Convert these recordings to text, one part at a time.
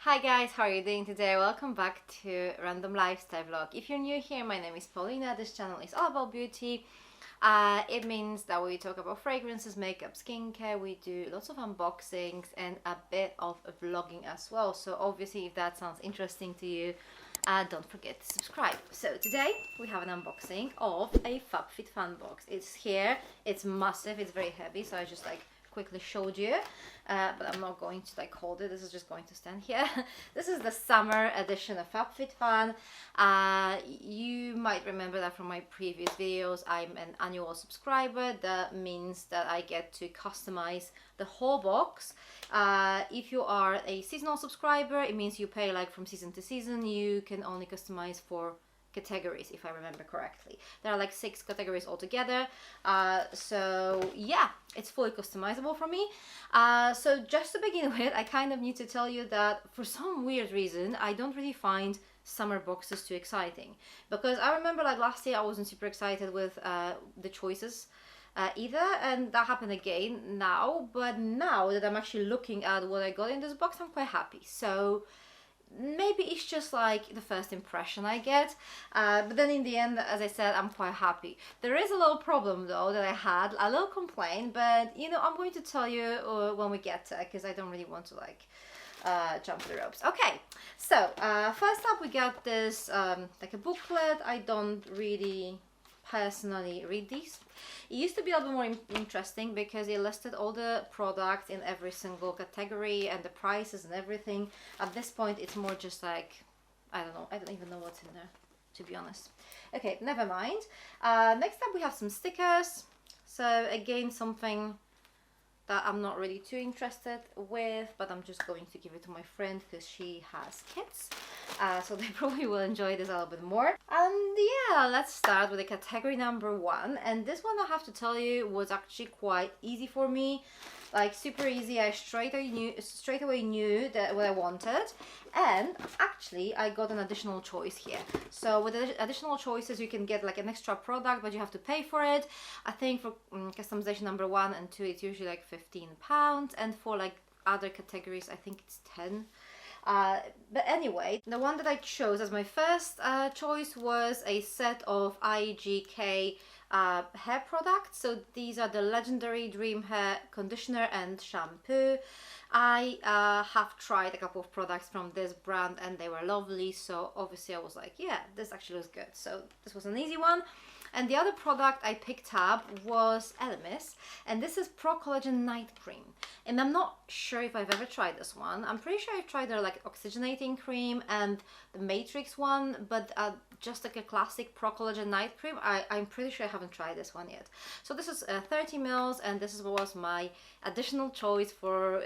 Hi guys, how are you doing today? Welcome back to Random Lifestyle Vlog. If you're new here, my name is Paulina. This channel is all about beauty. It means that we talk about fragrances, makeup, skincare. We do lots of unboxings and a bit of vlogging as well. So obviously if that sounds interesting to you, don't forget to subscribe. So today we have an unboxing of a Fabfitfun box. It's here, it's massive, it's very heavy, so I just quickly showed you, but I'm not going to hold it. This is just going to stand here. This is the summer edition of Fabfitfun. You might remember that from my previous videos. I'm an annual subscriber. That means that I get to customize the whole box. If you are a seasonal subscriber, it means you pay from season to season. You can only customize for categories, if I remember correctly. There are 6 categories altogether, so yeah, it's fully customizable for me. So just to begin with, I kind of need to tell you that for some weird reason I don't really find summer boxes too exciting, because I remember last year I wasn't super excited with the choices either, and that happened again now. But now that I'm actually looking at what I got in this box, I'm quite happy. So maybe it's just the first impression I get, but then in the end, as I said, I'm quite happy. There is a little problem though that I had, a little complaint, but I'm going to tell you when we get to it, because I don't really want to jump the ropes. Okay, so first up we got this a booklet. I don't really personally read these. It used to be a little more interesting because it listed all the products in every single category and the prices and everything. At this point it's more just I don't know, I don't even know what's in there, to be honest. Okay, never mind. Next up we have some stickers. So again, something that I'm not really too interested with, but I'm just going to give it to my friend because she has kids, so they probably will enjoy this a little bit more. And yeah, let's start with the category number 1, and this one I have to tell you was actually quite easy for me. Super easy. I straight away knew that what I wanted, and actually I got an additional choice here. So with the additional choices you can get an extra product, but you have to pay for it. I think for customization number 1 and 2 it's usually £15, and for other categories I think it's 10. But anyway, the one that I chose as my first choice was a set of IGK hair products. So these are the Legendary Dream Hair Conditioner and Shampoo. I have tried a couple of products from this brand and they were lovely, so obviously I was yeah, this actually looks good. So this was an easy one. And the other product I picked up was Optimise, and this is Pro Collagen Night Cream. And I'm not sure if I've ever tried this one. I'm pretty sure I've tried their oxygenating cream and the Matrix one, but just a classic Pro Collagen Night Cream, I'm pretty sure I haven't tried this one yet. So this is 30 ml, and this was my additional choice for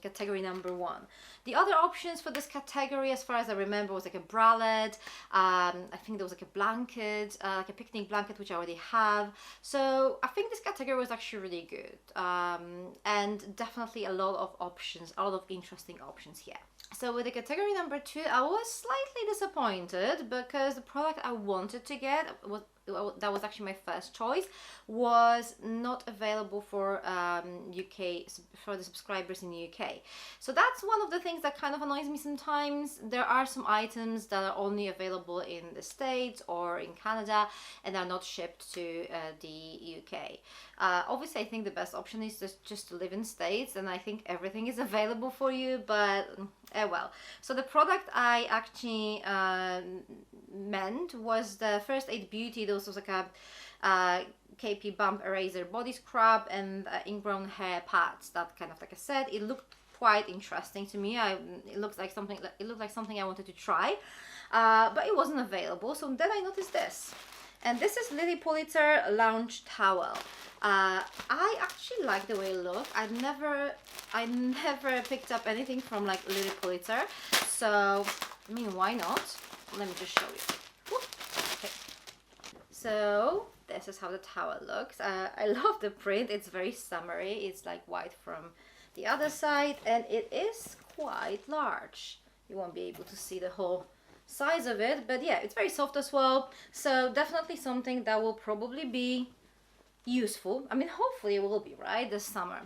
category number 1. The other options for this category, as far as I remember, was a bralette. I think there was a blanket, a picnic blanket, which I already have. So I think this category was actually really good, and definitely a lot of options, a lot of interesting options here. So with the category number 2, I was slightly disappointed because the product I wanted to get that was actually my first choice was not available for UK, for the subscribers in the UK. So that's one of the things that kind of annoys me sometimes. There are some items that are only available in the States or in Canada and are not shipped to the UK. Obviously I think the best option is just to live in States, and I think everything is available for you, but well. So the product I actually meant was the First Aid Beauty. This was a KP Bump Eraser Body Scrub and ingrown hair pads. That kind of, like I said, it looked quite interesting to me. It looked like something I wanted to try, but it wasn't available. So then I noticed this, and this is Lily Pulitzer Lounge Towel. I actually like the way it looks. I never picked up anything from Lily Pulitzer, so I mean, why not? Let me just show you. Okay. So this is how the towel looks. I love the print. It's very summery. It's white from the other side, and it is quite large. You won't be able to see the whole size of it, but yeah, it's very soft as well. So definitely something that will probably be useful. I mean, hopefully it will be, right, this summer.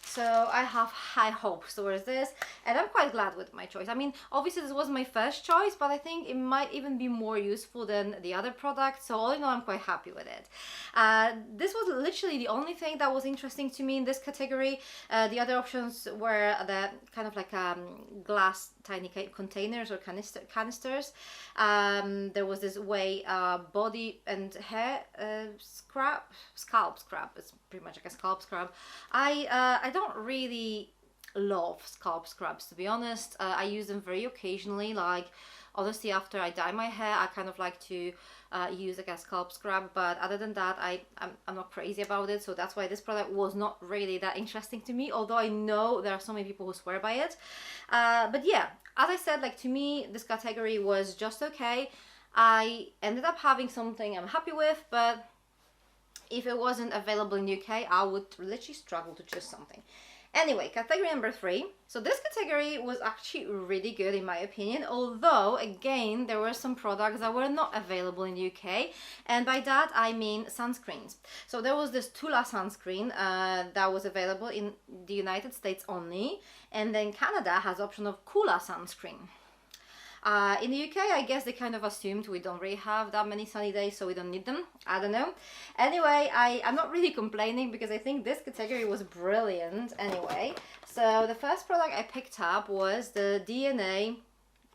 So I have high hopes towards this, and I'm quite glad with my choice. I mean, obviously this was my first choice, but I think it might even be more useful than the other product. So all in all, I'm quite happy with it. This was literally the only thing that was interesting to me in this category. The other options were the kind of like glass tiny containers or canisters. There was this way body and hair scalp scrub. It's pretty much like a scalp scrub. I don't really love scalp scrubs, to be honest. I use them very occasionally, like honestly after I dye my hair I kind of like to use like a scalp scrub, but other than that I'm not crazy about it. So that's why this product was not really that interesting to me, although I know there are so many people who swear by it. But yeah, as I said, like to me this category was just okay. I ended up having something I'm happy with, but if it wasn't available in UK, I would literally struggle to choose something. Anyway, category number 3. So this category was actually really good in my opinion, although again there were some products that were not available in the UK, and by that I mean sunscreens. So there was this Tula sunscreen that was available in the United States only, and then Canada has option of Kula sunscreen. In the UK, I guess they kind of assumed we don't really have that many sunny days, so we don't need them. I don't know. Anyway, I'm not really complaining because I think this category was brilliant anyway. So the first product I picked up was the DNA,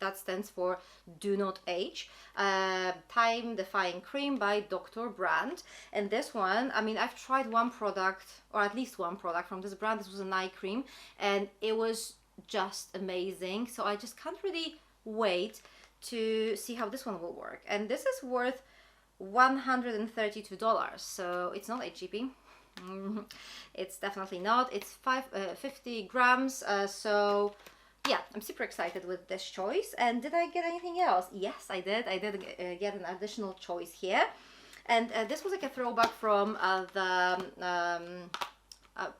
that stands for Do Not Age, Time Defying Cream by Dr. Brand. And this one, I mean, I've tried one product, or at least one product from this brand. This was an eye cream, and it was just amazing. So I just can't really wait to see how this one will work. And this is worth $132, so it's not cheapy. It's definitely not. It's 50 grams, so yeah, I'm super excited with this choice. And did I get anything else? Yes, I did. I did get an additional choice here, and this was like a throwback from the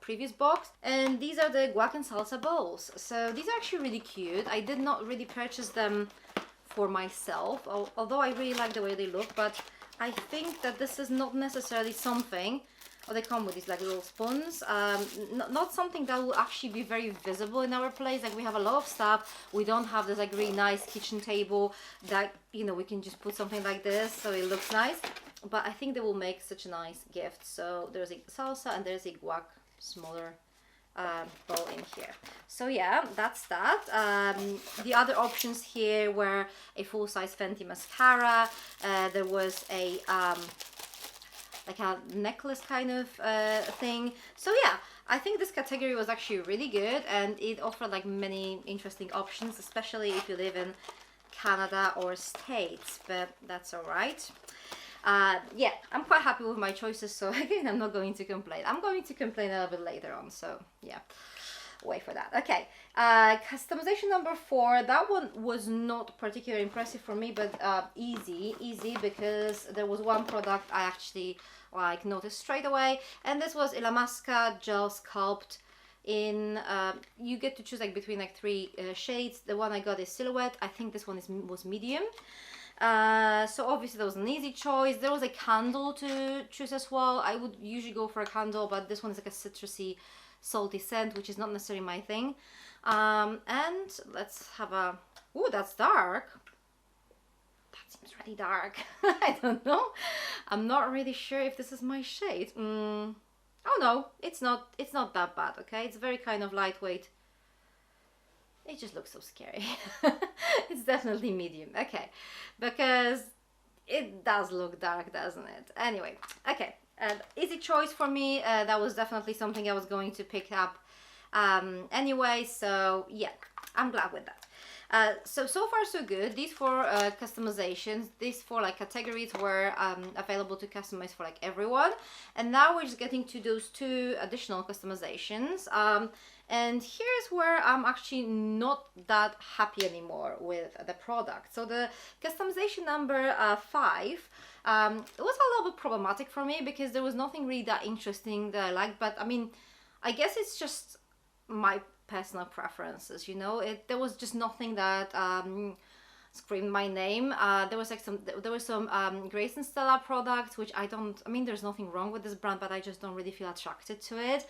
previous box, and these are the guac and salsa bowls. So these are actually really cute. I did not really purchase them for myself, although I really like the way they look, but I think that this is not necessarily something, or they come with these like little spoons, not something that will actually be very visible in our place. Like we have a lot of stuff, we don't have this like really nice kitchen table that, you know, we can just put something like this so it looks nice, but I think they will make such a nice gift. So there's a salsa and there's a guac smaller bowl in here. So yeah, that's that. The other options here were a full-size Fenty mascara. There was a like a necklace kind of thing. So yeah, I think this category was actually really good, and it offered like many interesting options, especially if you live in Canada or States, but that's all right. Yeah, I'm quite happy with my choices, so again, I'm not going to complain. I'm going to complain a little bit later on, so yeah, wait for that. Okay, customization number 4, that one was not particularly impressive for me, but easy because there was one product I actually like noticed straight away, and this was Illamasqua Gel Sculpt in, you get to choose like between like 3 shades. The one I got is Silhouette. I think this one was medium. So obviously there was an easy choice. There was a candle to choose as well. I would usually go for a candle, but this one is like a citrusy, salty scent, which is not necessarily my thing. And let's have a, ooh, that's dark. That seems really dark. I don't know. I'm not really sure if this is my shade. Oh no, it's not that bad, okay? It's very kind of lightweight. It just looks so scary. It's definitely medium, okay, because it does look dark, doesn't it? Anyway, okay, easy choice for me. That was definitely something I was going to pick up anyway, so yeah, I'm glad with that. So far so good. These 4 customizations, these 4 like categories were available to customize for like everyone, and now we're just getting to those 2 additional customizations. And here's where I'm actually not that happy anymore with the product. So the customization number 5, it was a little bit problematic for me because there was nothing really that interesting that I liked. But I mean, I guess it's just my personal preferences, you know. There was just nothing that screamed my name. There was like some Grace and Stella products, which I mean, there's nothing wrong with this brand, but I just don't really feel attracted to it.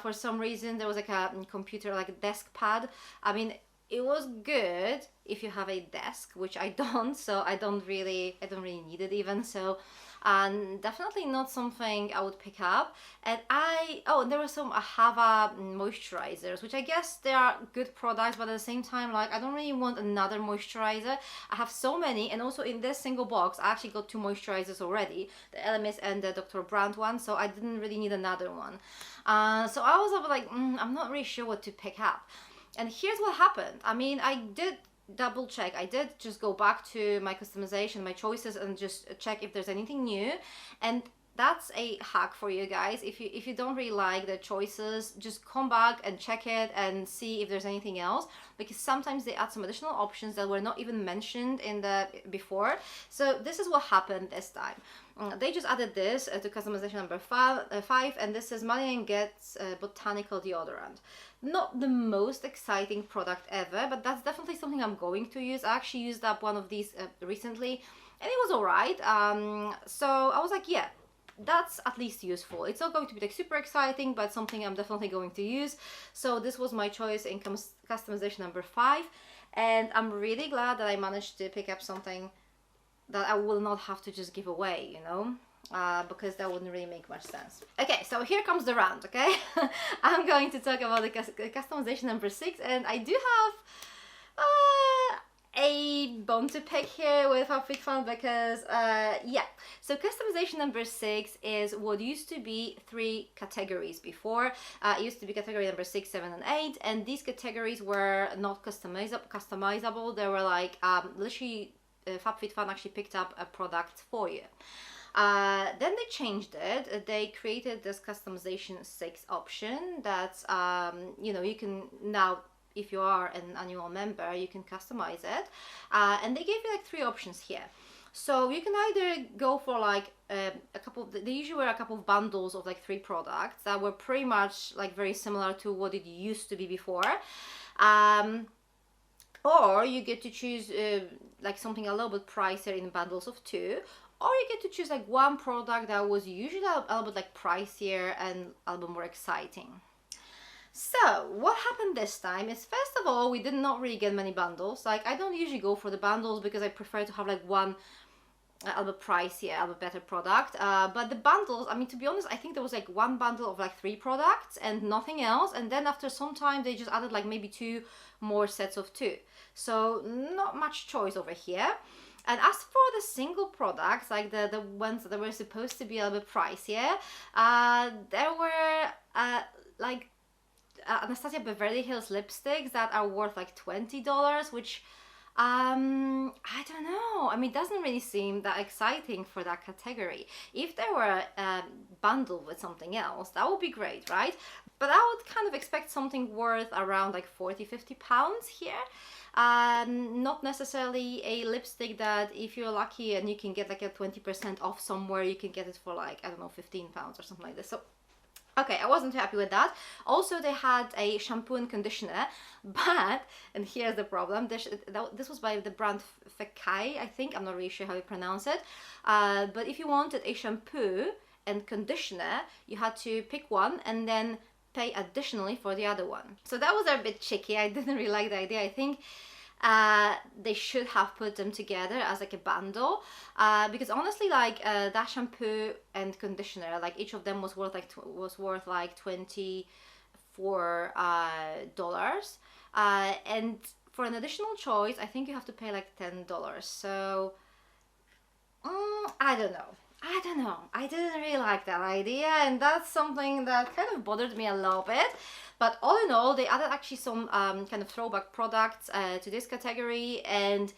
For some reason, there was like a computer, like a desk pad. I mean, it was good if you have a desk, which I don't, so I don't really need it even, so definitely not something I would pick up. And there were some Ahava moisturizers, which I guess they are good products, but at the same time, like, I don't really want another moisturizer. I have so many, and also in this single box I actually got 2 moisturizers already, the LMS and the Dr. Brandt one, so I didn't really need another one. So I was like, I'm not really sure what to pick up. And here's what happened. I mean, I did double check. I did just go back to my customization, my choices, and just check if there's anything new. And that's a hack for you guys. If you don't really like the choices, just come back and check it and see if there's anything else, because sometimes they add some additional options that were not even mentioned in the before. So this is what happened this time. They just added this to customization number 5, and this is Money & Get's botanical deodorant. Not the most exciting product ever, but that's definitely something I'm going to use. I actually used up one of these recently, and it was alright. So I was like, yeah, that's at least useful. It's not going to be like super exciting, but something I'm definitely going to use. So this was my choice in customization number 5, and I'm really glad that I managed to pick up something that I will not have to just give away, you know, because that wouldn't really make much sense. Okay, so here comes the round, okay? I'm going to talk about the customization number 6, and I do have a bone to pick here with Fabfitfun, because yeah, so customization number 6 is what used to be 3 categories before. It used to be category number 6, 7, and 8, and these categories were not customizable. They were like literally Fabfitfun actually picked up a product for you. Then they changed it. They created this customization 6 option that you know, you can now, if you are an annual member, you can customize it, and they gave you like 3 options here. So you can either go for like a couple of, they usually were a couple of bundles of like 3 products that were pretty much like very similar to what it used to be before, or you get to choose like something a little bit pricier in bundles of 2, or you get to choose like one product that was usually a little bit like pricier and a little bit more exciting. So what happened this time is, first of all, we did not really get many bundles. Like, I don't usually go for the bundles because I prefer to have like one a little bit pricier, a little bit better product. But the bundles, I mean, to be honest, I think there was like one bundle of like 3 products and nothing else. And then after some time, they just added like maybe 2 more sets of 2. So not much choice over here. And as for the single products, like the ones that were supposed to be a little bit pricier, there were like Anastasia Beverly Hills lipsticks that are worth like $20, which I don't know. I mean, it doesn't really seem that exciting for that category. If there were a bundle with something else, that would be great, right? But I would kind of expect something worth around like 40-50 pounds here. Not necessarily a lipstick that, if you're lucky and you can get like a 20% off somewhere, you can get it for like, I don't know, 15 pounds or something like this. So okay, I wasn't too happy with that. Also, they had a shampoo and conditioner, but, and here's the problem, this was by the brand Fekkai, I think, I'm not really sure how you pronounce it, but if you wanted a shampoo and conditioner, you had to pick one and then pay additionally for the other one. So that was a bit tricky. I didn't really like the idea. I think they should have put them together as like a bundle, because honestly, like that shampoo and conditioner, like each of them was worth like $24, and for an additional choice, I think you have to pay like $10. So I don't know. I didn't really like that idea, and that's something that kind of bothered me a little bit. But all in all, they added actually some kind of throwback products to this category, and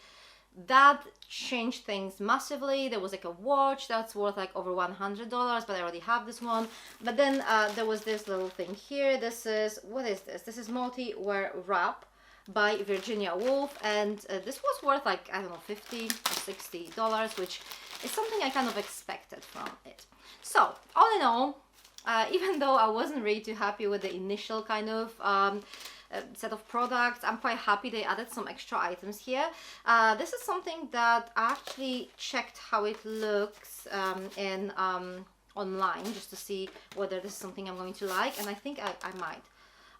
that changed things massively. There was like a watch that's worth like over $100, but I already have this one. But then there was this little thing here. This is, what is this? This is multi-wear wrap by Virginia Woolf, and this was worth like, I don't know, $50 or $60, which is something I kind of expected from it. So all in all, even though I wasn't really too happy with the initial kind of set of products. I'm quite happy they added some extra items here. This is something that I actually checked how it looks in online, just to see whether this is something I'm going to like, and I think I might.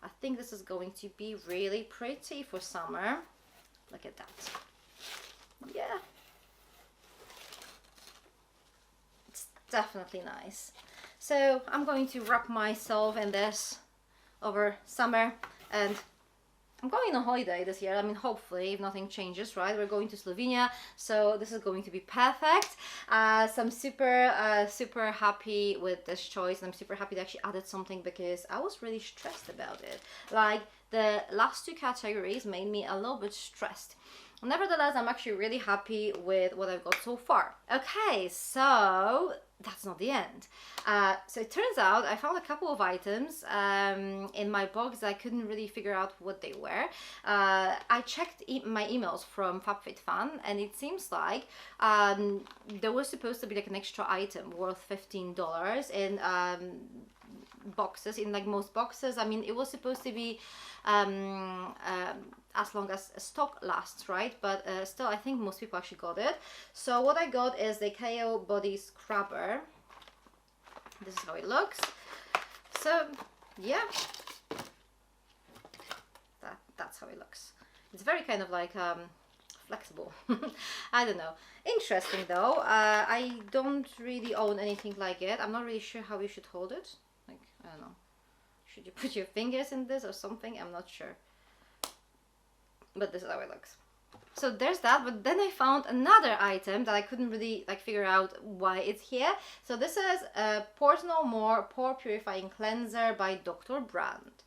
I think this is going to be really pretty for summer. Look at that. Yeah. It's definitely nice. So I'm going to wrap myself in this over summer, and I'm going on holiday this year. I mean, hopefully, if nothing changes, right? We're going to Slovenia, so this is going to be perfect. So I'm super happy with this choice, and I'm super happy they actually added something, because I was really stressed about it. Like, the last two categories made me a little bit stressed. Nevertheless, I'm actually really happy with what I've got so far. Okay, so that's not the end. So it turns out I found a couple of items in my box that I couldn't really figure out what they were. I checked my emails from Fabfitfun, and it seems like there was supposed to be like an extra item worth $15 in boxes, in like most boxes. I mean, it was supposed to be as long as stock lasts, right? But still, I think most people actually got it. So what I got is the TUBEBUDDY scrubber. This is how it looks. So yeah, that's how it looks. It's very kind of like flexible. I don't know. Interesting though. I don't really own anything like it. I'm not really sure how you should hold it. Like, I don't know. Should you put your fingers in this or something? I'm not sure. But this is how it looks. So there's that, but then I found another item that I couldn't really like figure out why it's here. So this is a Port No More Pore Purifying Cleanser by Dr. Brandt.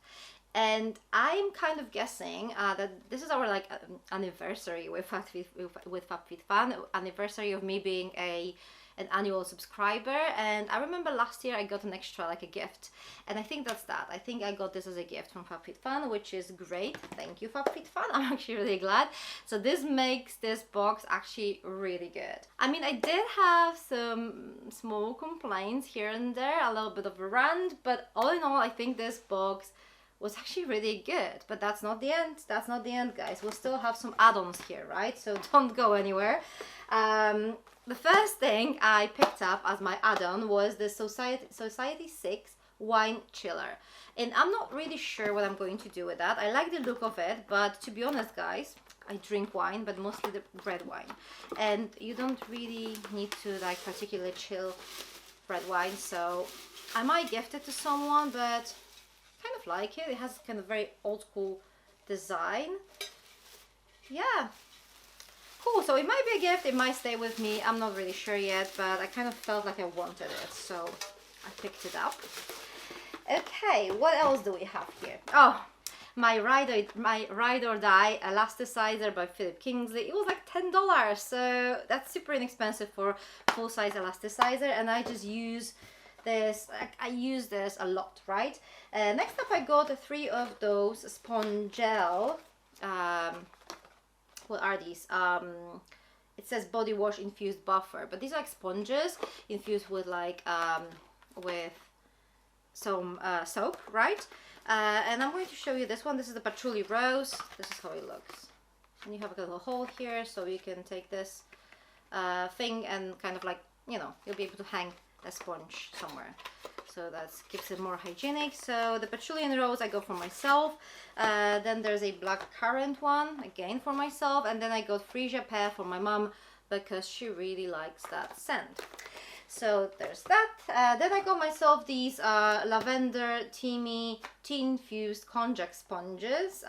And I'm kind of guessing that this is our like anniversary with Fabfitfun, anniversary of me being an annual subscriber. And I remember last year I got an extra, like a gift, and I think that's that. I think I got this as a gift from Fabfitfun, which is great. Thank you, Fabfitfun. I'm actually really glad. So this makes this box actually really good. I mean, I did have some small complaints here and there, a little bit of a rant, but all in all, I think this box was actually really good. But that's not the end. That's not the end, guys. We'll still have some add-ons here, right? So don't go anywhere. The first thing I picked up as my add-on was the Society 6 wine chiller. And I'm not really sure what I'm going to do with that. I like the look of it, but to be honest, guys, I drink wine, but mostly the red wine. And you don't really need to like particularly chill red wine, so I might gift it to someone, but kind of like it. It has kind of very old school design. Yeah. Cool, so it might be a gift, it might stay with me, I'm not really sure yet, but I kind of felt like I wanted it, so I picked it up. Okay, what else do we have here? Oh, my Ride or Die elasticizer by Philip Kingsley. It was like $10, so that's super inexpensive for full-size elasticizer, and I just use this, I use this a lot, right? Next up I got 3 of those Spongel, what are these? It says body wash infused buffer, but these are like sponges infused with like with some soap, right? And I'm going to show you this one. This is the Patchouli Rose. This is how it looks. And you have a little hole here, so you can take this thing and kind of like, you know, you'll be able to hang a sponge somewhere. So that keeps it more hygienic. So the Patchouli and Rose I got for myself. Then there's a black currant one, again for myself. And then I got Freesia Pear for my mom because she really likes that scent. So there's that. Then I got myself these lavender tea infused konjac sponges.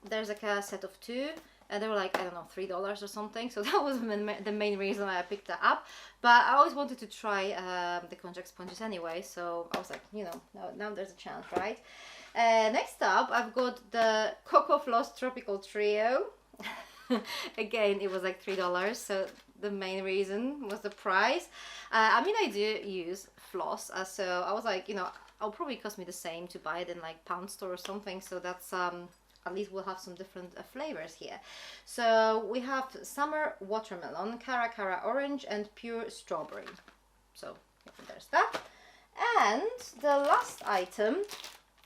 There's like a set of 2. And they were like, I don't know, $3 or something. So that was the main reason why I picked that up. But I always wanted to try the konjac sponges anyway. So I was like, you know, now there's a chance, right? Next up, I've got the Cocoa Floss Tropical Trio. Again, it was like $3. So the main reason was the price. I mean, I do use floss. So I was like, you know, it'll probably cost me the same to buy it in like pound store or something. So that's... at least we'll have some different flavors here. So we have Summer Watermelon, Cara Orange, and Pure Strawberry. So there's that. And the last item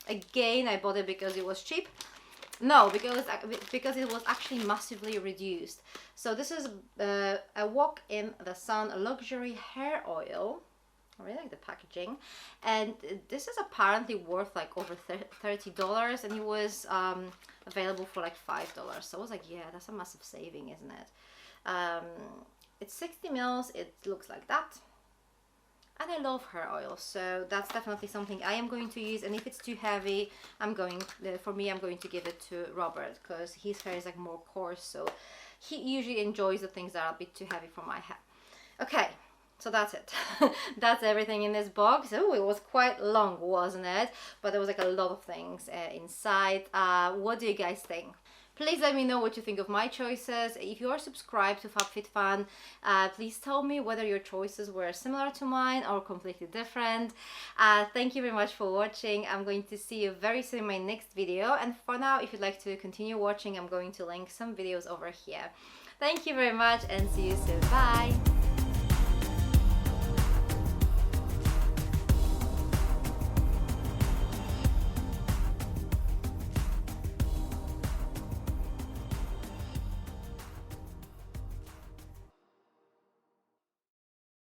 Again, I bought it because it was cheap. No, because it was actually massively reduced. So this is a Walk in the Sun luxury hair oil. I really like the packaging, and this is apparently worth like over $30, and it was available for like $5. So I was like, yeah, that's a massive saving, isn't it? It's 60 mils. It looks like that. And I love hair oil, so that's definitely something I am going to use. And if it's too heavy, for me, I'm going to give it to Robert, because his hair is like more coarse, so he usually enjoys the things that are a bit too heavy for my hair. Okay, so that's it. That's everything in this box. Oh, it was quite long, wasn't it? But there was like a lot of things inside. What do you guys think? Please let me know what you think of my choices. If you are subscribed to Fabfitfun, please tell me whether your choices were similar to mine or completely different. Thank you very much for watching. I'm going to see you very soon in my next video. And for now, if you'd like to continue watching, I'm going to link some videos over here. Thank you very much and see you soon. Bye!